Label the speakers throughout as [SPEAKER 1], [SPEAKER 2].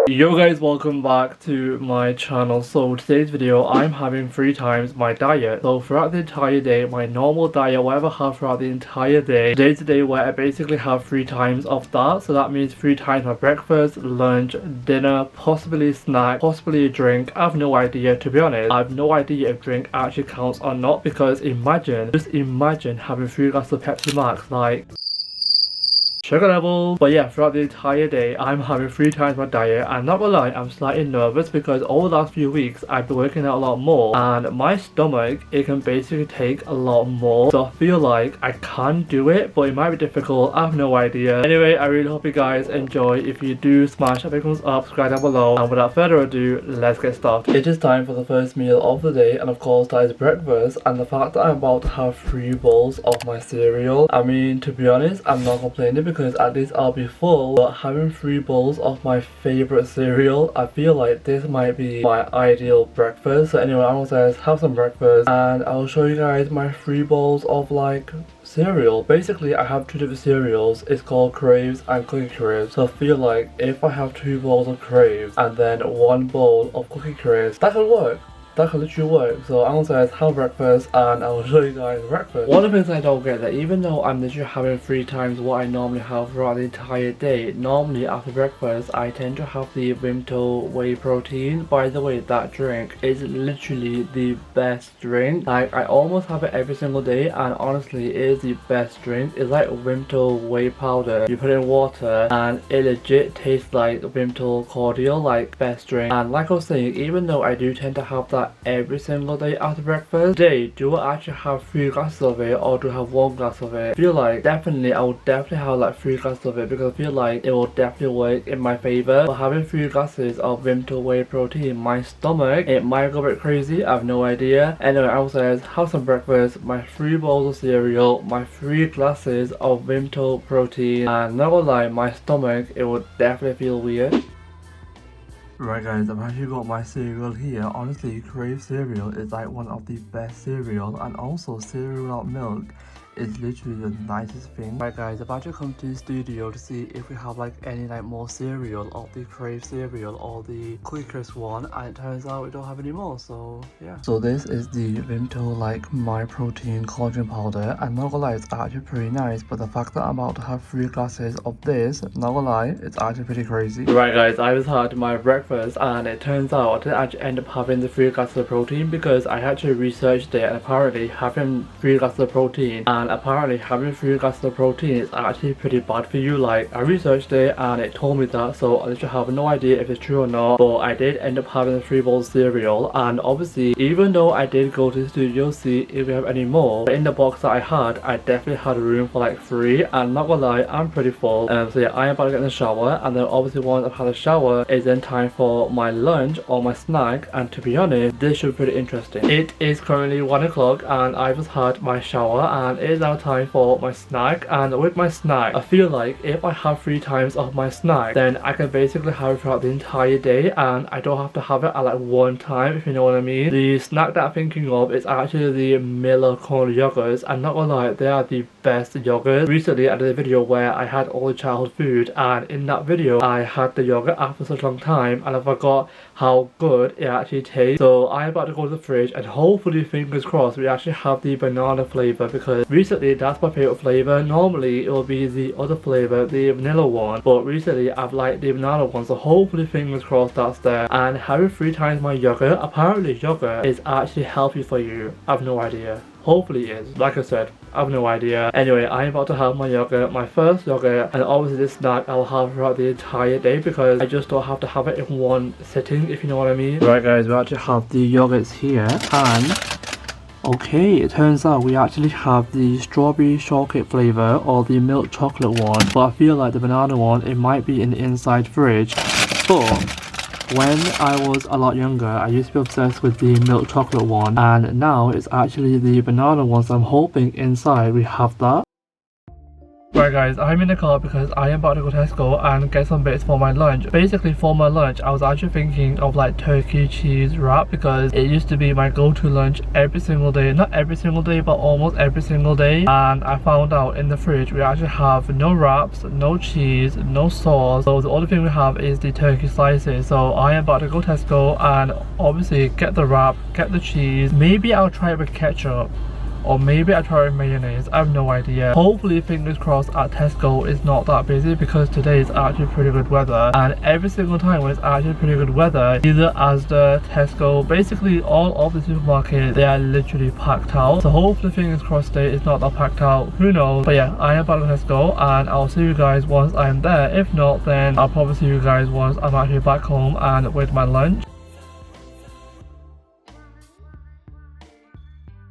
[SPEAKER 1] Yo guys, welcome back to my channel. So today's video, I'm having 3 times my diet. So throughout the entire day, my normal diet, whatever I have throughout the entire day, today's the day where I basically have 3 times of that. So that means 3 times my breakfast, lunch, dinner, possibly a snack, possibly a drink. I have no idea, to be honest. I have no idea if drink actually counts or not, because just imagine having 3 glasses of Pepsi Max, like sugar levels. But yeah, throughout the entire day, I'm having 3 times my diet. I'm not gonna lie, I'm slightly nervous because over the last few weeks, I've been working out a lot more, and my stomach, it can basically take a lot more. So I feel like I can do it, but it might be difficult. I have no idea. Anyway, I really hope you guys enjoy. If you do, smash that big thumbs up, subscribe down below, and without further ado, let's get started. It is time for the first meal of the day, and of course that is breakfast. And the fact that I'm about to have 3 bowls of my cereal, I mean, to be honest, I'm not complaining because at least I'll be full. But having 3 bowls of my favorite cereal, I feel like this might be my ideal breakfast. So anyway, I'm gonna have some breakfast and I'll show you guys my 3 bowls of like cereal. Basically, I have 2 different cereals. It's called Craves and Cookie Crisp. So I feel like if I have 2 bowls of Craves and then 1 bowl of Cookie Crisp, that could work. That could literally work. So I'm gonna have breakfast and I will show you guys breakfast. One of the things I don't get, that even though I'm literally having 3 times what I normally have throughout the entire day, normally after breakfast I tend to have the Vimto whey protein. By the way, that drink is literally the best drink. Like, I almost have it every single day, and honestly it is the best drink. It's like Vimto whey powder. You put it in water and it legit tastes like Vimto cordial, like best drink. And like I was saying, even though I do tend to have that every single day after breakfast, today, do I actually have 3 glasses of it or do I have 1 glass of it? I feel like I will definitely have like 3 glasses of it, because I feel like it will definitely work in my favor. But having 3 glasses of Vimto whey protein, my stomach, it might go a bit crazy. I have no idea. Anyway, I will say have some breakfast, my 3 bowls of cereal, my 3 glasses of Vimto protein, and not gonna lie, my stomach, it will definitely feel weird. Right guys, I've actually got my cereal here. Honestly, Crave cereal is like one of the best cereal, and also cereal without milk is literally the nicest thing. Right guys, I've actually come to the studio to see if we have like any like more cereal of the Crave cereal or the Cookie Crisp one, and it turns out we don't have any more, so yeah. So this is the Vimto like my protein collagen powder. I'm not gonna lie, it's actually pretty nice, but the fact that I'm about to have 3 glasses of this, not gonna lie, it's actually pretty crazy. Right guys, I just had my breakfast and it turns out I didn't actually end up having the 3 glasses of protein, because I actually researched it, and apparently having 3 glasses of protein, and apparently having 3 glasses of protein is actually pretty bad for you. Like, I researched it and it told me that, so I literally have no idea if it's true or not, but I did end up having the 3 bowls of cereal. And obviously, even though I did go to the studio to see if we have any more, in the box that I definitely had room for like 3, and not gonna lie, I'm pretty full. So yeah, I am about to get in the shower, and then obviously once I've had a shower, it's then time for my lunch or my snack. And to be honest, this should be pretty interesting. It is currently 1 o'clock and I just had my shower, and it is now time for my snack. And with my snack, I feel like if I have 3 times of my snack, then I can basically have it throughout the entire day, and I don't have to have it at like 1 time, if you know what I mean. The snack that I'm thinking of is actually the Miller corn yogurts, and not gonna lie, they are the best yogurts. Recently I did a video where I had all the childhood food, and in that video I had the yogurt after such a long time and I forgot how good it actually tastes. So I'm about to go to the fridge and hopefully, fingers crossed, we actually have the banana flavor, because recently that's my favorite flavor. Normally it will be the other flavor, the vanilla one, but recently I've liked the banana one, so hopefully, fingers crossed, that's there. And having 3 times my yogurt, apparently yogurt is actually healthy for you. I have no idea. Hopefully it is. Like I said, I have no idea. Anyway, I'm about to have my yogurt, my first yogurt, and obviously this snack I'll have throughout the entire day, because I just don't have to have it in 1 sitting, if you know what I mean. Right guys, we actually have the yogurts here, and okay, it turns out we actually have the strawberry shortcake flavor or the milk chocolate one, but I feel like the banana one, it might be in the inside fridge. But when I was a lot younger, I used to be obsessed with the milk chocolate one, and now it's actually the banana one, so I'm hoping inside we have that. Right guys, I'm in the car because I am about to go to Tesco and get some bits for my lunch. Basically for my lunch, I was actually thinking of like turkey cheese wrap because it used to be my go-to lunch every single day. Not every single day, but almost every single day. And I found out in the fridge we actually have no wraps, no cheese, no sauce. So the only thing we have is the turkey slices. So I am about to go to Tesco and obviously get the wrap, get the cheese. Maybe I'll try it with ketchup. Or maybe I try with mayonnaise, I have no idea. Hopefully, fingers crossed, at Tesco it's not that busy because today is actually pretty good weather. And every single time when it's actually pretty good weather, either Asda, Tesco, basically all of the supermarkets, they are literally packed out. So hopefully, fingers crossed, today it's not that packed out, who knows. But yeah, I am about to Tesco and I'll see you guys once I'm there. If not, then I'll probably see you guys once I'm actually back home and with my lunch.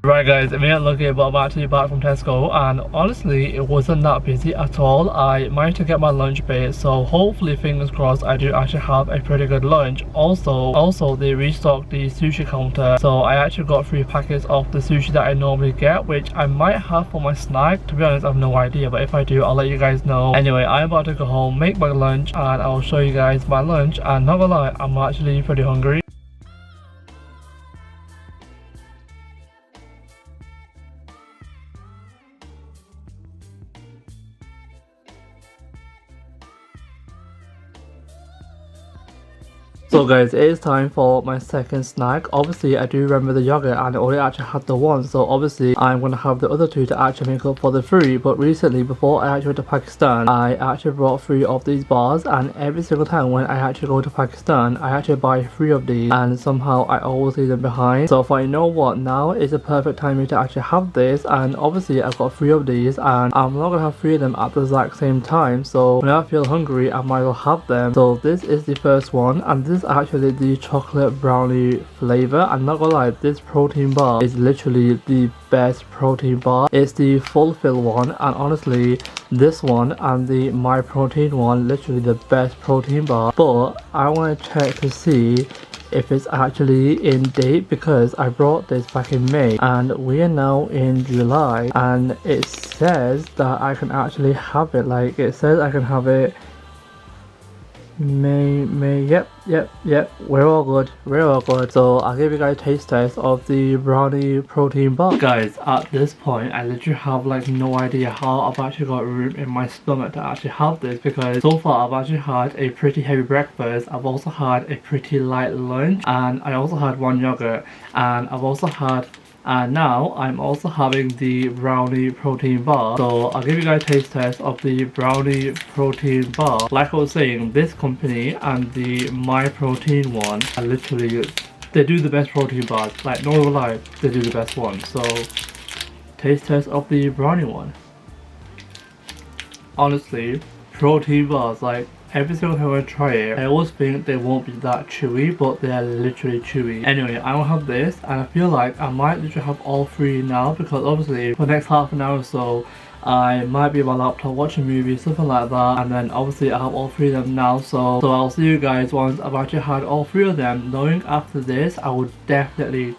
[SPEAKER 1] Right guys, it may not look it, but I'm actually back from Tesco and honestly it wasn't that busy at all. I managed to get my lunch bit, so hopefully fingers crossed I do actually have a pretty good lunch. Also they restocked the sushi counter, so I actually got 3 packets of the sushi that I normally get, which I might have for my snack. To be honest, I have no idea, but if I do, I'll let you guys know. Anyway, I'm about to go home, make my lunch, and I'll show you guys my lunch. And not gonna lie, I'm actually pretty hungry. So guys, it is time for my second snack. Obviously I do remember the yogurt and I only actually had the one, so obviously I'm going to have the other 2 to actually make up for the 3. But recently, before I actually went to Pakistan, I actually brought 3 of these bars, and every single time when I actually go to Pakistan I actually buy 3 of these and somehow I always leave them behind. So if I know what, now is the perfect time to actually have this, and obviously I've got 3 of these and I'm not going to have 3 of them at the exact same time, so when I feel hungry I might as well have them. So this is the first one, and this is actually the chocolate brownie flavor. I'm not gonna lie, this protein bar is literally the best protein bar. It's the fulfill one, and honestly this one and the my protein one, literally the best protein bar. But I want to check to see if it's actually in date because I brought this back in May and we are now in July, and it says that I can actually have it. Like, it says I can have it May, yep, we're all good. So I'll give you guys a taste test of the brownie protein bar. Guys, at this point I literally have like no idea how I've actually got room in my stomach to actually have this, because so far I've actually had a pretty heavy breakfast, I've also had a pretty light lunch, and I also had 1 yogurt, and I've also had, and now I'm also having the brownie protein bar. So I'll give you guys a taste test of the brownie protein bar. Like I was saying, this company and the my protein one are literally, they do the best protein bars. Like, no lie, they do the best one. So taste test of the brownie one. Honestly, protein bars, like, every single time I try it, I always think they won't be that chewy, but they are literally chewy. Anyway, I will have this, and I feel like I might literally have all 3 now, because obviously for the next half an hour or so I might be on my laptop watching movies, something like that, and then obviously I have all 3 of them now. So I'll see you guys once I've actually had all 3 of them, knowing after this I would definitely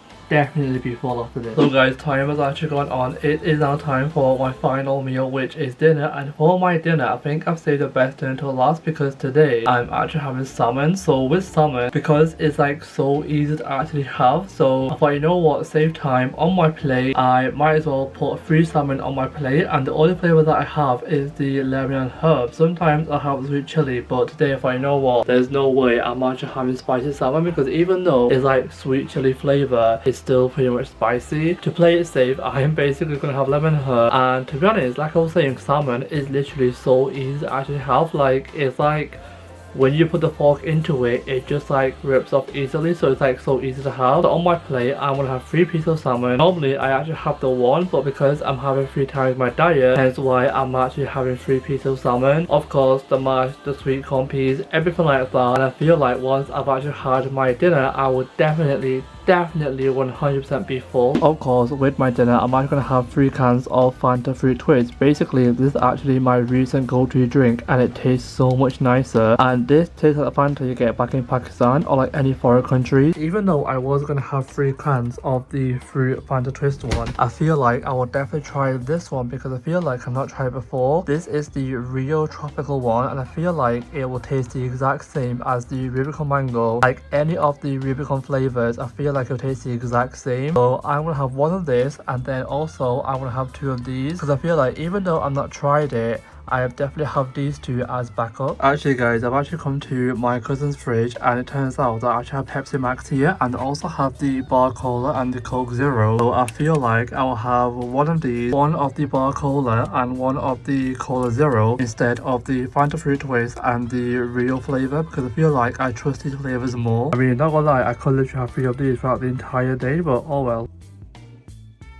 [SPEAKER 1] be full after this. So guys, time has actually gone on. It is now time for my final meal, which is dinner. And for my dinner, I think I've saved the best dinner until last, because today I'm actually having salmon. So with salmon, because it's like so easy to actually have, so I thought, you know what, save time on my plate, I might as well put 3 salmon on my plate. And the only flavor that I have is the lemon and herb. Sometimes I have sweet chili, but today if I know what, there's no way I'm actually having spicy salmon, because even though it's like sweet chili flavor, it's still pretty much spicy. To play it safe, I am basically gonna have lemon herb. And to be honest, like I was saying, salmon is literally so easy to actually have. Like, it's like when you put the fork into it, it just like rips off easily, so it's like so easy to have. So on my plate, I'm gonna have 3 pieces of salmon. Normally I actually have the 1, but because I'm having 3 times my diet, hence why I'm actually having 3 pieces of salmon. Of course, the mash, the sweet corn peas, everything like that. And I feel like once I've actually had my dinner, I would definitely definitely 100% be full. Of course, with my dinner, I'm actually gonna have 3 cans of Fanta Fruit Twist. Basically, this is actually my recent go-to drink and it tastes so much nicer. And this tastes like the Fanta you get back in Pakistan or like any foreign country. Even though I was gonna have 3 cans of the Fruit Fanta Twist one, I feel like I will definitely try this one because I feel like I've not tried it before. This is the Rio Tropical one and I feel like it will taste the exact same as the Rubicon Mango. Like any of the Rubicon flavors, I feel like it'll taste the exact same. So I'm gonna have one of this and then also I'm gonna have 2 of these because I feel like even though I've not tried it, I definitely have these 2 as backup. Actually guys, I've actually come to my cousin's fridge and it turns out that I actually have Pepsi Max here and I also have the Bar Cola and the Coke Zero. So I feel like I will have one of these, one of the Bar Cola and one of the Cola Zero instead of the Fanta Fruit Twist and the Rio flavor because I feel like I trust these flavors more. I mean, not gonna lie, I could literally have 3 of these throughout the entire day, but oh well.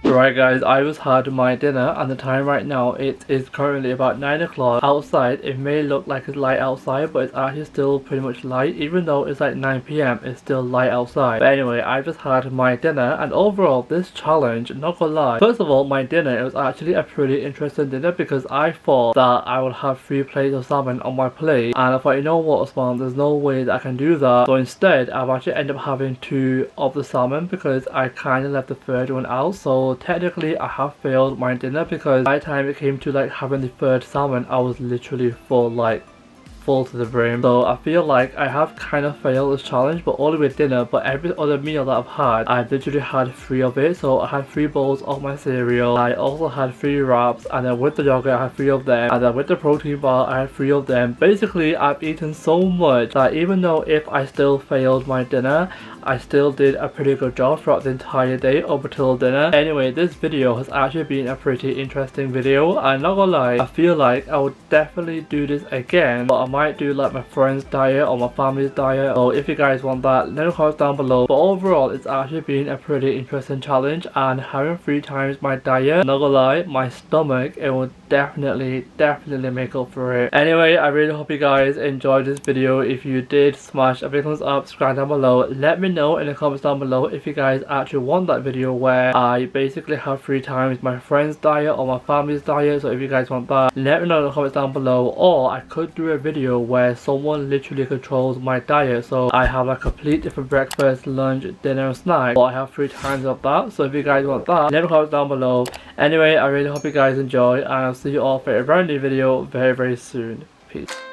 [SPEAKER 1] Right guys, I just had my dinner and the time right now it is currently about 9 o'clock. Outside it may look like it's light outside but it's actually still pretty much light. Even though it's like 9 p.m. it's still light outside. But anyway, I just had my dinner and overall this challenge, not gonna lie, first of all my dinner, it was actually a pretty interesting dinner because I thought that I would have 3 plates of salmon on my plate and I thought, you know what Usman, there's no way that I can do that. So instead I've actually ended up having 2 of the salmon because I kind of left the 3rd one out. So technically I have failed my dinner because by the time it came to like having the 3rd salmon I was literally full, like full to the brim. So I feel like I have kind of failed this challenge, but only with dinner. But every other meal that I've had, I literally had 3 of it. So I had 3 bowls of my cereal, I also had 3 wraps, and then with the yogurt I had 3 of them, and then with the protein bar I had 3 of them. Basically I've eaten so much that even though if I still failed my dinner, I still did a pretty good job throughout the entire day up until dinner. Anyway, this video has actually been a pretty interesting video. I'm not gonna lie, I feel like I would definitely do this again, but I might do like my friend's diet or my family's diet. So if you guys want that, let me know comments down below. But overall, it's actually been a pretty interesting challenge and having 3 times my diet, not gonna lie, my stomach, it will definitely make up for it. Anyway, I really hope you guys enjoyed this video. If you did, smash a big thumbs up, subscribe down below. Let me know in the comments down below if you guys actually want that video where I basically have 3 times my friend's diet or my family's diet. So if you guys want that, let me know in the comments down below. Or I could do a video where someone literally controls my diet, so I have a complete different breakfast, lunch, dinner and snack, but I have 3 times of that. So if you guys want that, let me know in the comments down below. Anyway, I really hope you guys enjoy and I'll see you all for a brand new video very soon. Peace.